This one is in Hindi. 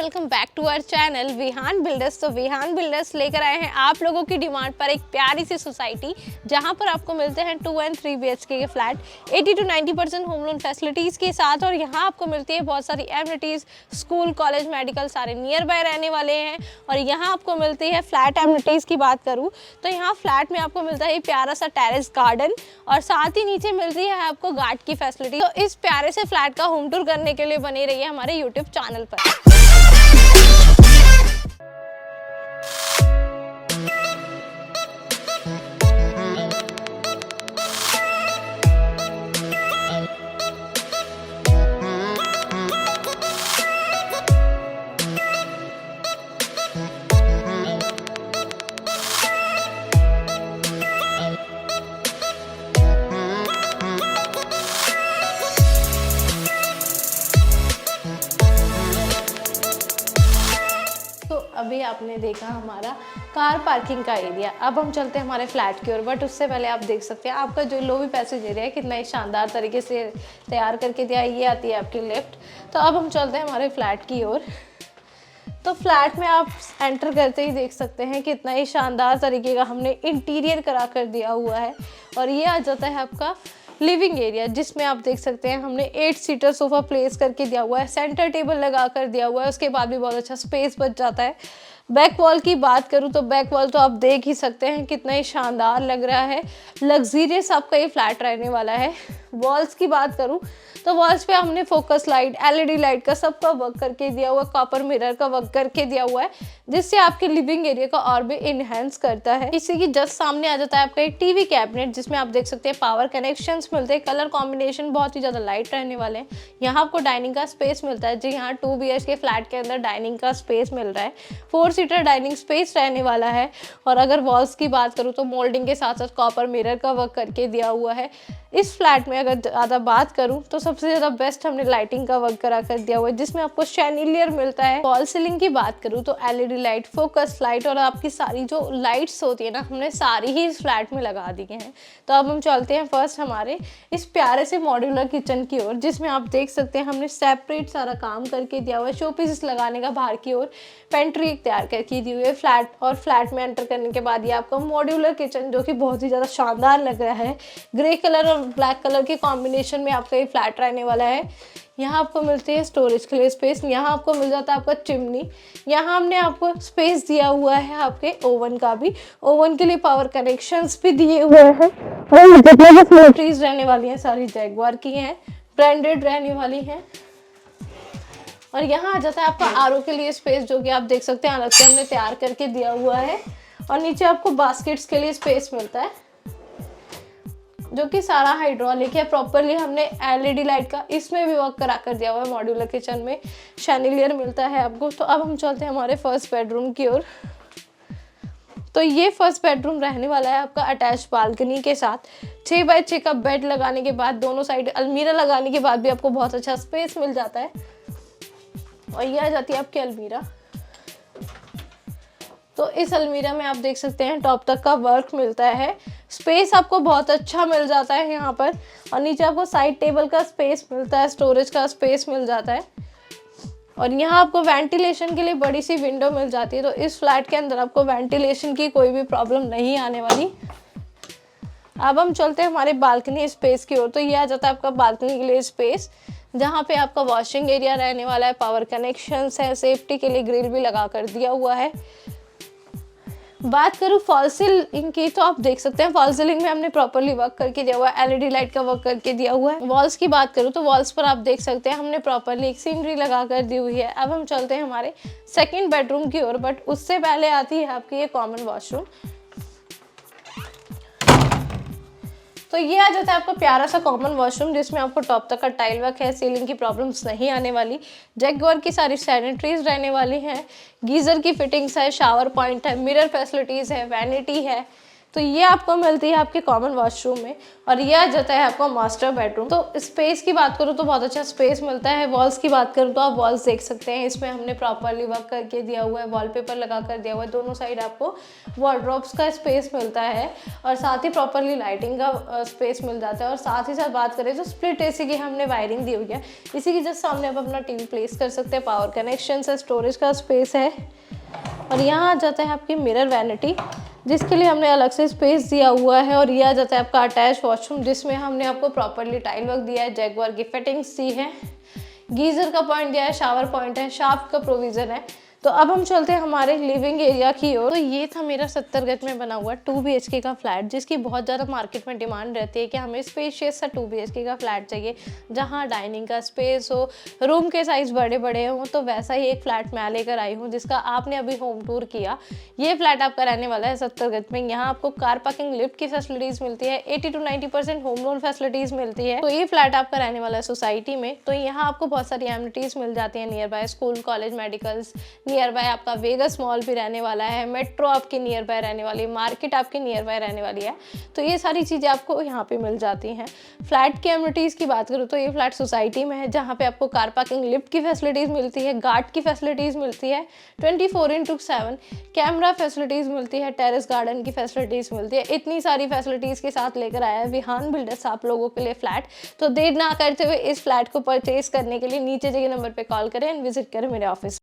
Welcome back to our channel Vihan builders. तो विहान बिल्डर्स लेकर आए हैं आप लोगों की डिमांड पर एक प्यारी सी सोसाइटी जहां पर आपको मिलते हैं 2 एंड 3 BHK के flat 80 to 90% home loan facilities के साथ। और यहां आपको मिलती है बहुत सारी एमिनिटीज़, स्कूल, कॉलेज, मेडिकल सारे नियर बाय रहने वाले हैं। और यहाँ आपको मिलती है फ्लैट एमिनिटीज़ की बात करूँ तो यहाँ फ्लैट में आपको मिलता है प्यारा सा टेरेस गार्डन और साथ ही नीचे मिलती है आपको गार्ड की फैसिलिटी। तो इस प्यारे से फ्लैट का होम टूर करने के लिए बने रहिए हमारे यूट्यूब चैनल पर। अभी आपने देखा हमारा कार पार्किंग का एरिया। अब हम चलते हैं हमारे फ्लैट की ओर, बट उससे पहले आप देख सकते हैं आपका जो लोबी पैसेज एरिया है कितना ही शानदार तरीके से तैयार करके दिया है। ये आती है आपकी लिफ्ट। तो अब हम चलते हैं हमारे फ्लैट की ओर। तो फ्लैट में आप एंटर करते ही देख सकते हैं कितना ही शानदार तरीके का हमने इंटीरियर करा कर दिया हुआ है। और ये आ जाता है आपका लिविंग एरिया, जिसमें आप देख सकते हैं हमने 8 सीटर सोफ़ा प्लेस करके दिया हुआ है, सेंटर टेबल लगा कर दिया हुआ है। उसके बाद भी बहुत अच्छा स्पेस बच जाता है। बैक वॉल की बात करूँ तो बैक वॉल तो आप देख ही सकते हैं कितना ही शानदार लग रहा है। लग्जीरियस आपका ये फ्लैट रहने वाला है। वॉल्स की बात करूँ तो वॉल्स पे हमने फोकस लाइट, LED लाइट का सबका वर्क करके दिया हुआ है, कॉपर मिरर का वर्क करके दिया हुआ है, जिससे आपके लिविंग एरिया को और भी इनहेंस करता है। इसी की जस्ट सामने आ जाता है आपका एक टीवी कैबिनेट, जिसमें आप देख सकते हैं पावर कनेक्शंस मिलते हैं। कलर कॉम्बिनेशन बहुत ही ज़्यादा लाइट रहने वाले हैं। यहाँ आपको डाइनिंग का स्पेस मिलता है। जी हाँ, 2 BHK फ्लैट के अंदर डाइनिंग का स्पेस मिल रहा है। 4 सीटर डाइनिंग स्पेस रहने वाला है। और अगर वॉल्स की बात करूँ तो मोल्डिंग के साथ साथ कॉपर मिरर का वर्क करके दिया हुआ है। इस फ्लैट में अगर ज़्यादा बात करूँ तो सबसे ज़्यादा बेस्ट हमने लाइटिंग का वर्क करा कर दिया हुआ है, जिसमें आपको शैनिलियर मिलता है। वॉल सीलिंग की बात करूँ तो LED लाइट, फोकस लाइट और आपकी सारी जो लाइट्स होती है ना, हमने सारी ही इस फ्लैट में लगा दी हैं। तो अब हम चलते हैं फर्स्ट हमारे इस प्यारे से मॉड्यूलर किचन की ओर, जिसमें आप देख सकते हैं हमने सेपरेट सारा काम करके दिया हुआ है। शो पीसेस लगाने का बाहर की ओर पेंट्री एक तैयार करके दी हुई है फ्लैट। और फ्लैट में एंटर करने के बाद ये आपका मॉड्यूलर किचन, जो कि बहुत ही ज़्यादा शानदार लग रहा है। ग्रे कलर और ब्लैक कलर के कॉम्बिनेशन में आपका ये फ्लैट रहने वाला है। यहाँ आपको मिलती है स्टोरेज के लिए स्पेस। यहाँ आपको मिल जाता है आपका चिमनी। यहाँ हमने आपको स्पेस दिया हुआ है आपके ओवन का भी। ओवन के लिए पावर कनेक्शंस भी दिए हुए हैं। और जितने भी फैसिलिटीज रहने वाली हैं सारी जैगवार की हैं, ब्रांडेड रहने वाली हैं। और यहाँ आ जाता है आपका RO के लिए स्पेस, जो कि आप देख सकते हैं अलग से हमने तैयार करके दिया हुआ है। और नीचे आपको बास्केट्स के लिए स्पेस मिलता है, जो कि सारा हाइड्रोलिक है। प्रॉपरली हमने LED लाइट का इसमें भी वर्क करा कर दिया हुआ है। मॉड्यूलर किचन में शैनिलियर मिलता है आपको। तो अब हम चलते हैं हमारे फर्स्ट बेडरूम की ओर। तो ये फर्स्ट बेडरूम रहने वाला है आपका अटैच बालकनी के साथ। 6 बाय 6 का बेड लगाने के बाद दोनों साइड अलमीरा लगाने के बाद भी आपको बहुत अच्छा स्पेस मिल जाता है। और ये आ जाती है आपकी अलमीरा। तो इस अलमीरा में आप देख सकते हैं टॉप तक का वर्क मिलता है। स्पेस आपको बहुत अच्छा मिल जाता है यहाँ पर। और नीचे आपको साइड टेबल का स्पेस मिलता है, स्टोरेज का स्पेस मिल जाता है। और यहाँ आपको वेंटिलेशन के लिए बड़ी सी विंडो मिल जाती है। तो इस फ्लैट के अंदर आपको वेंटिलेशन की कोई भी प्रॉब्लम नहीं आने वाली। अब हम चलते हैं हमारे बालकनी स्पेस की ओर। तो ये आ जाता है आपका बालकनी के लिए स्पेस, जहाँ पे आपका वॉशिंग एरिया रहने वाला है। पावर कनेक्शंस है, सेफ्टी के लिए ग्रिल भी लगा कर दिया हुआ है। बात करूँ फॉल सीलिंग की तो आप देख सकते हैं फॉल सीलिंग में हमने प्रॉपरली वर्क करके दिया हुआ है। LED लाइट का वर्क करके दिया हुआ है। वॉल्स की बात करूँ तो वॉल्स पर आप देख सकते हैं हमने प्रॉपरली एक सीनरी लगा कर दी हुई है। अब हम चलते हैं हमारे सेकेंड बेडरूम की ओर, बट उससे पहले आती है आपकी ये कॉमन वॉशरूम। तो ये आ जाता है आपका प्यारा सा कॉमन वॉशरूम, जिसमें आपको टॉप तक का टाइल वर्क है। सीलिंग की प्रॉब्लम्स नहीं आने वाली। जैगवार की सारी सैनिटरीज रहने वाली हैं। गीज़र की फिटिंग्स है, शावर पॉइंट है, मिरर फैसिलिटीज़ है, वैनिटी है। तो ये आपको मिलती है आपके कॉमन वॉशरूम में, और ये आ जाता है आपका मास्टर बेडरूम। तो स्पेस की बात करूँ तो बहुत अच्छा स्पेस मिलता है। वॉल्स की बात करूँ तो आप वॉल्स देख सकते हैं, इसमें हमने प्रॉपरली वर्क करके दिया हुआ है, वॉलपेपर लगा कर दिया हुआ है। दोनों साइड आपको वार्डरोब्स का स्पेस मिलता है और साथ ही प्रॉपरली लाइटिंग का स्पेस मिल जाता है। और साथ ही साथ बात करें तो स्प्लिट एसी की हमने वायरिंग दी हुई है। इसी के जस्ट सामने आप अपना टीवी प्लेस कर सकते हैं, पावर कनेक्शन है, स्टोरेज का स्पेस है। और यहाँ आ जाता है आपकी मिरर वैनिटी, जिसके लिए हमने अलग से स्पेस दिया हुआ है। और ये आ जाता है आपका अटैच वॉशरूम, जिसमें हमने आपको प्रॉपरली टाइल वर्क दिया है, जैगवार की फिटिंग्स दी है, गीजर का पॉइंट दिया है, शावर पॉइंट है, शाफ्ट का प्रोविज़न है। तो अब हम चलते हैं हमारे लिविंग एरिया की ओर। तो ये था मेरा 70 गज में बना हुआ 2 BHK का फ्लैट, जिसकी बहुत ज़्यादा मार्केट में डिमांड रहती है कि हमें स्पेशियस सा 2 BHK का फ्लैट चाहिए, जहाँ डाइनिंग का स्पेस हो, रूम के साइज़ बड़े बड़े हों। तो वैसा ही एक फ्लैट मैं लेकर आई हूँ, जिसका आपने अभी होम टूर किया। ये फ्लैट आपका रहने वाला है 70 गज में। यहाँ आपको कार पार्किंग, लिफ्ट की फैसिलिटीज़ मिलती है, 80 to 90% होम लोन फैसिलिटीज़ मिलती है। तो ये फ्लैट आपका रहने वाला है सोसाइटी में। तो यहाँ आपको बहुत सारी एमिनिटीज़ मिल जाती हैं, near by school, college, medicals, near by आपका वेगस मॉल भी रहने वाला है, मेट्रो आपकी नियर बाय रहने वाली है, मार्केट आपकी नियर बाय रहने वाली है। तो ये सारी चीज़ें आपको यहाँ पे मिल जाती हैं। फ्लैट की एमिनिटीज़ की बात करूँ तो ये फ्लैट सोसाइटी में है, जहाँ पे आपको कार पार्किंग, लिफ्ट की फैसिलिटीज़ मिलती है, गार्ड की फैसिलिटीज़ मिलती है, 24x7 कैमरा फैसिलिटीज़ मिलती है, टेरेस गार्डन की फैसिलिटीज़ मिलती है। इतनी सारी फैसिलिटीज़ के साथ लेकर आया है विहान बिल्डर्स आप लोगों के लिए फ्लैट। तो देर ना करते हुए इस फ्लैट को परचेज करने के लिए नीचे दिए नंबर पर कॉल करें एंड विजिट करें मेरे ऑफिस।